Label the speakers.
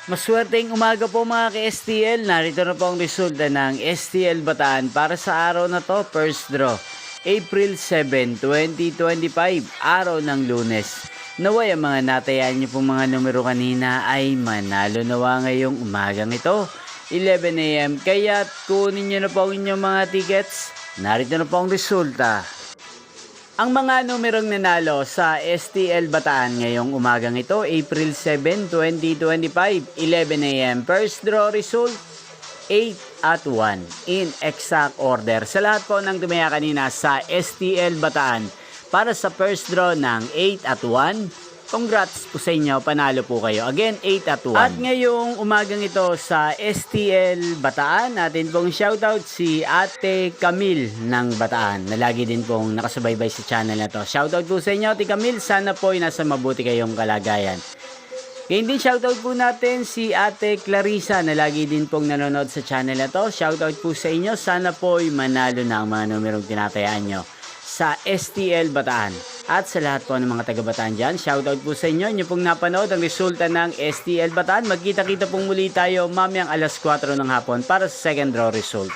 Speaker 1: Maswerteng umaga po mga ka-STL. Narito na po ang resulta ng STL Bataan para sa araw na to. First draw, April 7, 2025, araw ng Lunes. Naway ang mga natayaan niyo pong mga numero kanina ay manalo nawa ngayong umagang ito, 11 AM. Kaya kunin niyo na po ang inyong mga tickets. Narito na po ang resulta. Ang mga numerong nanalo sa STL Bataan ngayong umagang ito, April 7, 2025, 11 AM. First draw result, 8 at 1 in exact order. Sa lahat po ng tumaya kanina sa STL Bataan para sa first draw ng 8 at 1, congrats po sa inyo, panalo po kayo. Again, 8 at 1. At ngayong umagang ito sa STL Bataan, natin pong shoutout si Ate Camille ng Bataan na lagi din pong nakasubaybay sa channel na to. Shoutout po sa inyo, Ate Camille. Sana po ay nasa mabuti kayong kalagayan. Ngayon din shoutout po natin si Ate Clarissa na lagi din pong nanonood sa channel na to. Shoutout po sa inyo. Sana po ay manalo na ang mga numerong tinatayaan nyo sa STL Bataan. At sa lahat po ng mga taga-Bataan dyan, shoutout po sa inyo. Inyo pong napanood ang resulta ng STL Bataan. Magkita-kita pong muli tayo mamayang alas 4 ng hapon para sa second draw result.